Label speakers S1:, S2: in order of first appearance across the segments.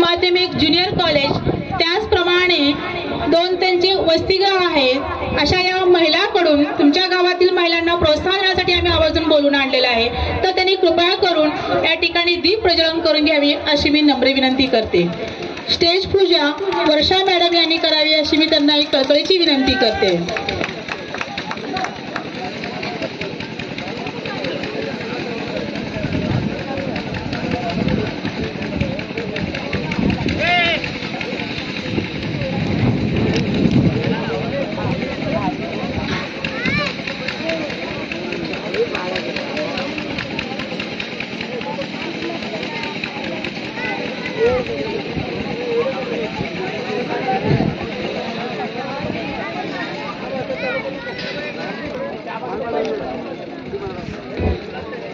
S1: माध्यमिक junior college, त्याचप्रमाणे 2 त्यांचे वसतिगृह आहेत. अशा या महिलांकडून तुमच्या गावातील महिलांना प्रोत्साहन देण्यासाठी आम्ही आवर्जून बोलून आणलेलं आहे. तर त्यांनी कृपया करून या ठिकाणी दीप प्रज्वलन करून घ्यावी अशी मी नम्र विनंती करते. स्टेज पूजा वर्षा मॅडम यांनी करावी अशी मी त्यांना एक कळकळीची विनंती करते.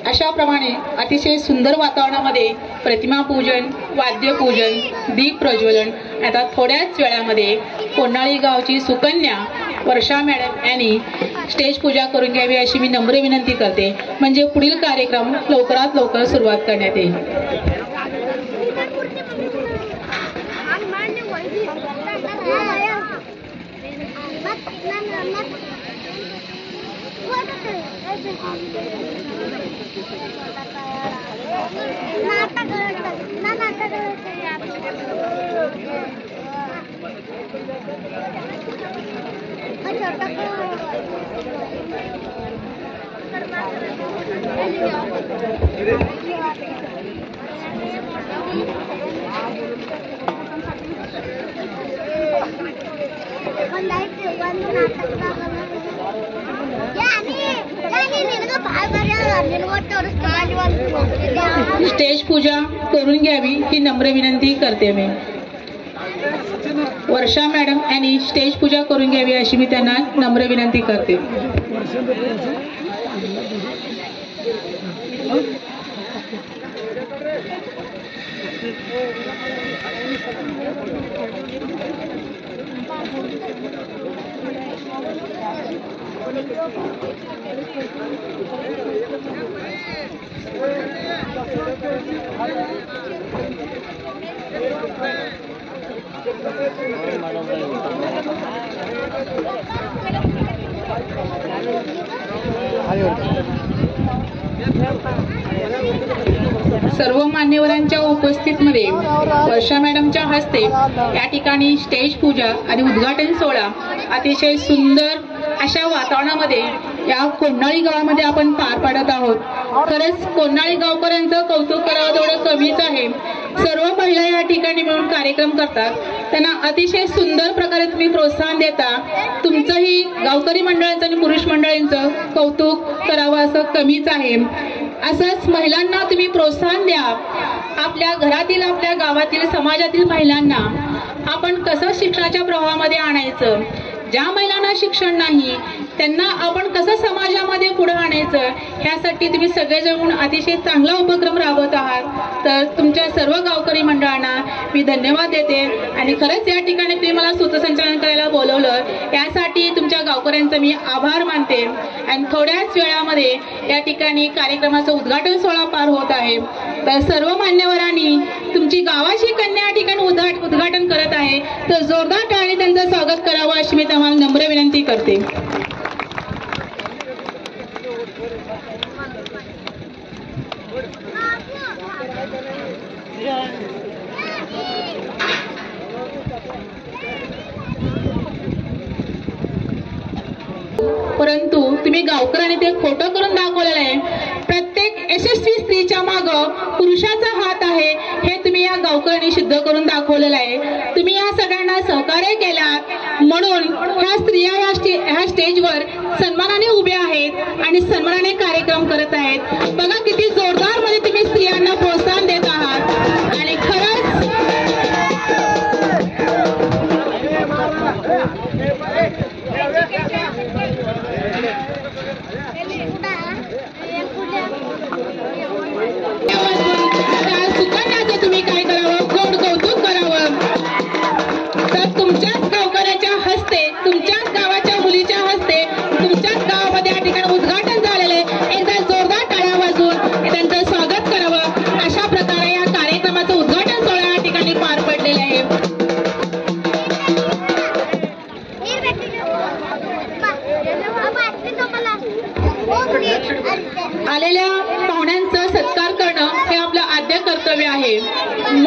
S1: अशाप्रमाणे अतिशय सुंदर वातावरणामध्ये प्रतिमा पूजन, वाद्य पूजन, दीप प्रज्वलन आता थोड्याच वेळामध्ये कोन्हाळी गावची सुकन्या वर्षा मॅडम यांनी स्टेज पूजा करून घ्यावी अशी मी नम्र विनंती करते. म्हणजे पुढील कार्यक्रम लवकरात लवकर सुरुवात करण्यात येईल. स्टेज पूजा करून घ्यावी ही नम्र विनंती करते मी. वर्षा मॅडम यांनी स्टेज पूजा करून घ्यावी अशी मी त्यांना नम्र विनंती करते. सर्व मान्यवरांच्या उपस्थितीमध्ये वर्षा मॅडमच्या हस्ते या ठिकाणी स्टेज पूजा आणि उद्घाटन सोहळा अतिशय सुंदर अशा वातावरणामध्ये या कोन्हाळी गावामध्ये आपण पार पाडत आहोत. खरंच कोन्हाळी गावकऱ्यांचं कौतुक करावं तेवढं कमीच आहे. सर्व महिला या ठिकाणी मिळून कार्यक्रम करतात. त्यांना अतिशय सुंदर प्रकारे तुम्ही प्रोत्साहन देता. तुमचंही गावकरी मंडळांचं आणि पुरुष मंडळींचं कौतुक करावं असं कमीच आहे. असंच महिलांना तुम्ही प्रोत्साहन द्या. आपल्या घरातील, आपल्या गावातील, समाजातील महिलांना आपण कसं शिक्षणाच्या प्रवाहामध्ये आणायचं, ज्या महिलांना शिक्षण नाही त्यांना आपण कसं समाजामध्ये पुढे आणायचं, ह्यासाठी तुम्ही सगळेजण अतिशय चांगला उपक्रम राबवत आहात. तर तुमच्या सर्व गावकरी मंडळांना मी धन्यवाद देते. आणि खरंच या ठिकाणी तुम्ही मला सूत्रसंचालन करायला बोलवलं यासाठी तुमच्या गावकऱ्यांचं मी आभार मानते. आणि थोड्याच वेळामध्ये या ठिकाणी कार्यक्रमाचं उद्घाटन सोहळा पार होत आहे. तर सर्व मान्यवरांनी तुमची गावाची कन्या या ठिकाणी उद्घाटन करत आहे, तर जोरदार टाळी त्यांचं स्वागत करावं अशी मी तुम्हाला नम्र विनंती करते. परंतु तुम्ही गावकऱ्यांनी ते खोटं करून दाखवलेलं आहे. प्रत्येक यशस्वी स्त्रीच्या मागं पुरुषाचा हात आहे हे तुम्ही या गावकऱ्यांनी सिद्ध करून दाखवलेलं आहे. तुम्ही या सगळ्यांना सहकार्य केलात म्हणून ह्या स्त्रिया ह्या स्टेजवर सन्मानाने उभ्या आहेत आणि सन्मानाने कार्यक्रम करत आहेत. बघा किती जोरदार मध्ये तुम्ही स्त्रियांना प्रोत्साहन देत आहात. आणि खरंच सुकन्याचं तुम्ही काय करावं, गोड कौतुक करावं. तर तुमच्याच गावकऱ्याच्या हस्ते, तुमच्याच गावाच्या मुलीच्या हस्ते, तुमच्याच गावामध्ये या ठिकाणी उद्घाटन झालेलं आहे. एकदा जोरदार टाळ्या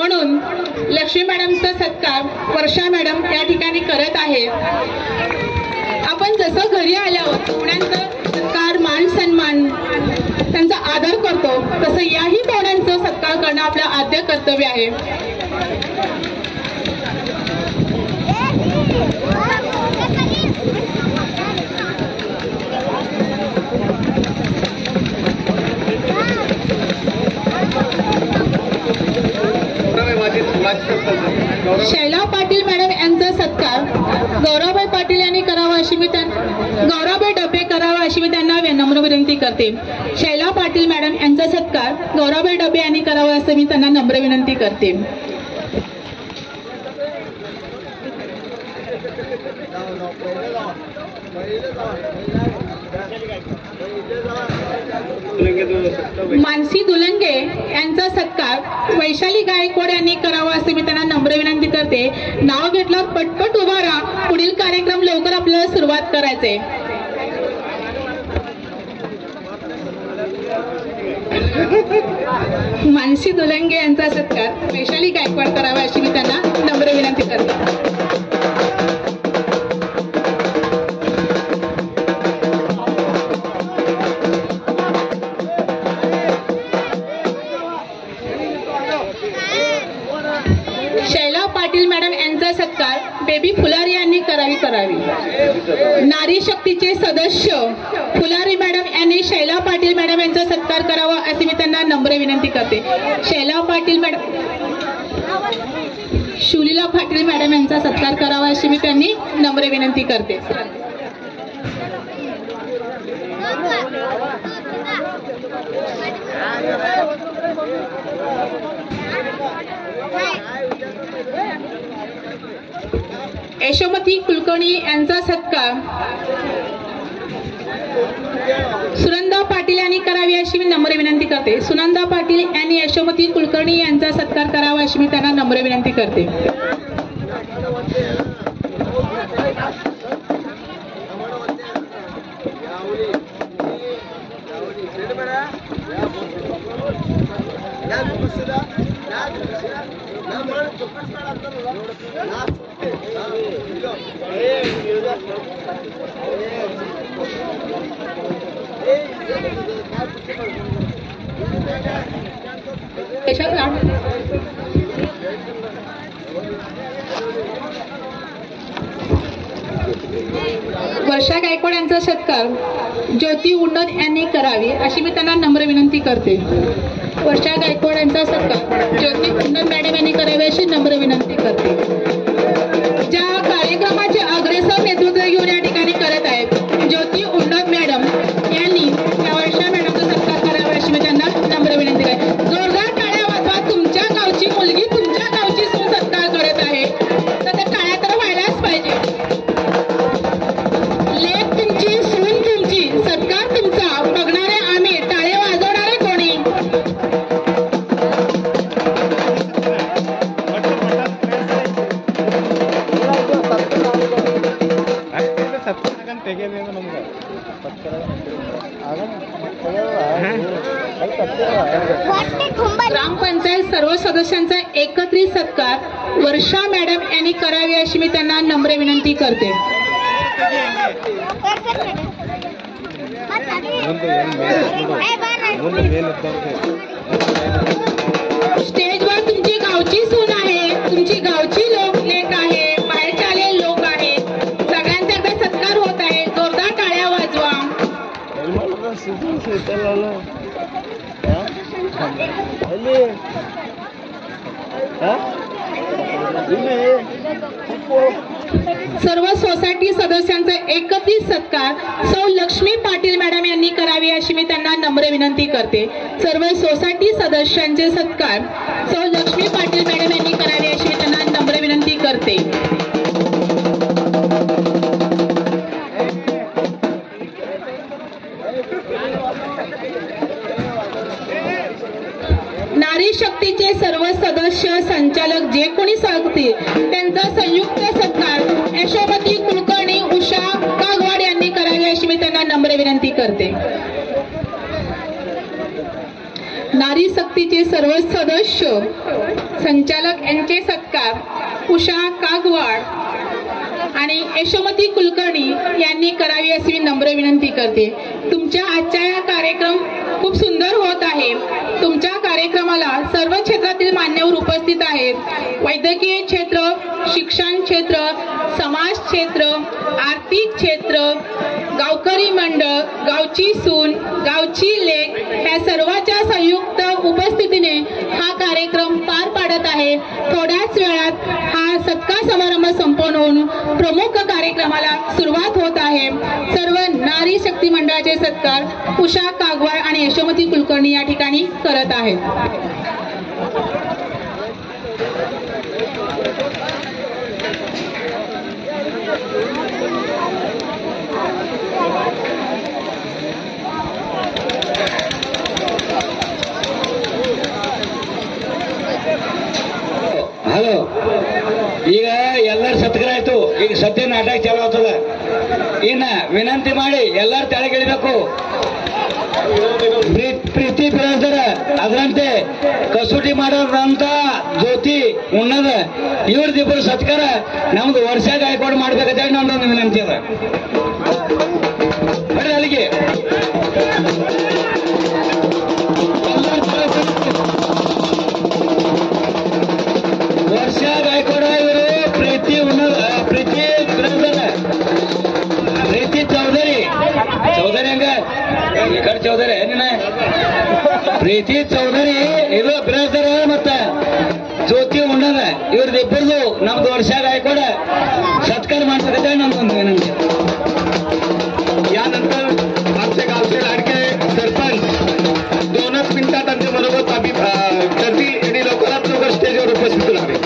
S1: म्हणून लक्ष्मी मॅडमचा सत्कार वर्षा मॅडम या ठिकाणी करत आहे. आपण जसं घरी आल्यावर पाहुण्यांचा सत्कार मान सन्मान त्यांचा आदर करतो तसं याही पाहुण्यांचा सत्कार करणं आपलं आद्य कर्तव्य आहे. शैला पाटील मॅडम यांचा सत्कार गौरवभाई पाटील यांनी करावा अशी मी गौरवभाई डबे करावा अशी मी त्यांना नम्र विनंती करते. शैला पाटील मॅडम यांचा सत्कार गौरवभाई डबे यांनी करावा असं मी त्यांना नम्र विनंती करते. मानसी दुलंगे यांचा सत्कार वैशाली गायकवाड यांनी करावा असे मी त्यांना नम्र विनंती करते. नाव घेतलं पटपट उभा राहा, पुढील कार्यक्रम लवकर आपल्याला सुरुवात करायचे. मानसी दुलंगे यांचा सत्कार वैशाली गायकवाड करावा अशी मी त्यांना नम्र विनंती करते. शैला पाटील मॅडम यांचा सत्कार बेबी फुलारी यांनी करावी. नारी शक्तीचे सदस्य फुलारी मॅडम यांनी शैला पाटील मॅडम यांचा सत्कार करावा अशी मी त्यांना नम्र विनंती करते. शैला पाटील मॅडम शुलीला पाटील मॅडम यांचा सत्कार करावा अशी मी त्यांनी नम्र विनंती करते. यशोमती कुलकर्णी यांचा सत्कार सुनंदा पाटील यांनी करावी अशी मी नम्र विनंती करते. सुनंदा पाटील यांनी यशोमती कुलकर्णी यांचा सत्कार करावा अशी मी त्यांना नम्र विनंती करते. वर्षा गायकवाड यांचा सत्कार ज्योती उन्नत यांनी करावी अशी मी त्यांना नम्र विनंती करते. वर्षा गायकवाड यांचा सत्कार ज्योती उन्नत मॅडम यांनी करावी अशी नम्र विनंती करते. ज्या कार्यक्रमाचे अग्रेसर नेतृत्व घेऊन या ठिकाणी करत आहेत ज्योती उन्नत मॅडम यांनी त्या वर्षा मॅडमचा सत्कार करावा अशी मी त्यांना नम्र विनंती करते. जोरदार टाळ्या वाजवा. तुमच्या गावची मुलगी तुमच्या गावची सत्कार करत आहे तर त्या टाळ्या तर व्हायलाच पाहिजे. लेख तुमची, सून तुमची, सत्कार तुमचा, बघणारे आम्ही, टाळे वाजवणारे कोणी. ग्रामपंचायत सर्व सदस्यांचा एकत्रित सत्कार वर्षा मॅडम यांनी करावी अशी मी त्यांना नम्र विनंती करते. स्टेजवर तुमची गावची सून आहे, तुमची गावची लेक आहे, बाहेरचे आलेले लोक आहेत, सगळ्यांचा एकदा सत्कार होत आहे. जोरदार टाळ्या वाजवा. सर्व सोसायटी सदस्यांचा एकत्रित सत्कार सौ लक्ष्मी पाटील मॅडम यांनी करावी अशी मी त्यांना नम्र विनंती करते. सर्व सोसायटी सदस्यांचे सत्कार सौ लक्ष्मी पाटील मॅडम यांनी करावी अशी मी त्यांना नम्र विनंती करते. नारी शक्तीचे सर्व सदस्य संचालक जे कोणी सांगतील त्यांचा संयुक्त सत्कार यशोमती कुलकर्णी उषा कागवाड यांनी करावे अशी मी त्यांना नम्र विनंती करते. नारी शक्तीचे सर्व सदस्य संचालक यांचे सत्कार उषा कागवाड आणि यशोमती कुलकर्णी यांनी करावी अशी नम्र विनंती करते. तुमच्या आजचा हा कार्यक्रम खूप सुंदर होत आहे. तुमच्या कार्यक्रमाला सर्व क्षेत्रातील मान्यवर उपस्थित आहेत. वैद्यकीय क्षेत्र, शिक्षण क्षेत्र, समाज क्षेत्र, आर्थिक क्षेत्र, गावकरी मंडळ, गावची सून, गावची लेक ह्या सर्वांच्या संयुक्त उपस्थितीने हा कार्यक्रम पार पाडत आहे. थोड्याच वेळात हा सत्कार समारंभ संपन्न होऊन प्रमुख कार्यक्रमाला सुरुवात होत आहे. सर्व नारी शक्ती मंडळाचे सत्कार उषा कागवाड आणि यशोमती कुलकर्णी या ठिकाणी करत आहेत.
S2: ಹಲೋ, ಈಗ ಎಲ್ಲರೂ ಸತ್ಕರಾಯ್ತು. ಈಗ ಸದ್ಯ ನಾಟಕ ಚಾಲು ಆಗ್ತದ. ಇನ್ನ ವಿನಂತಿ ಮಾಡಿ ಎಲ್ಲರೂ ತೆಳಗಿಳಿಬೇಕು. ಪ್ರೀತಿ ಬಿರಾದರ ಅದರಂತೆ ಕಸೂಟಿ ಮಾಡೋದಂತ ಜ್ಯೋತಿ ಉಣ್ಣದ ಇವ್ರದಿಬ್ಬರು ಸತ್ಕಾರ ನಮ್ದು ವರ್ಷ ಗಾಯಕವಾಡ ಮಾಡ್ಬೇಕಂತ ನಮ್ದೊಂದು ವಿನಂತಿ ಅದ. ಬರ್ರಿ ಅಲ್ಲಿಗೆ. ವರ್ಷ ಗಾಯಕವಾಡ ಇವರು ಪ್ರೀತಿ ಉಣ್ಣದ ಪ್ರೀತಿ ಬಿರಾದರ ಪ್ರೀತಿ ಚೌಧರಿ ಹಂಗ ಈ ಕಡೆ ಚೌಧರಿ ನಿನ್ನ ಪ್ರೀತಿ ಚೌಧರಿ ಇದು ಬಿರಾದರ ಮತ್ತ ಜ್ಯೋತಿ ಉಣ್ಣದ ಇವ್ರದಿಬ್ಬರದು ನಮ್ದು ವರ್ಷ ಗಾಯಕವಾಡ सत्कार ಮಾಡ್ಬೇಕಂತ ನಮ್ದೊಂದು विनंती.
S3: यानंतर आमचे गावचे लाडके सरपंच 2च मिनिटात आमच्या मनोगत करतील आणि लवकरात लवकर स्टेजवर उपस्थित राहावे.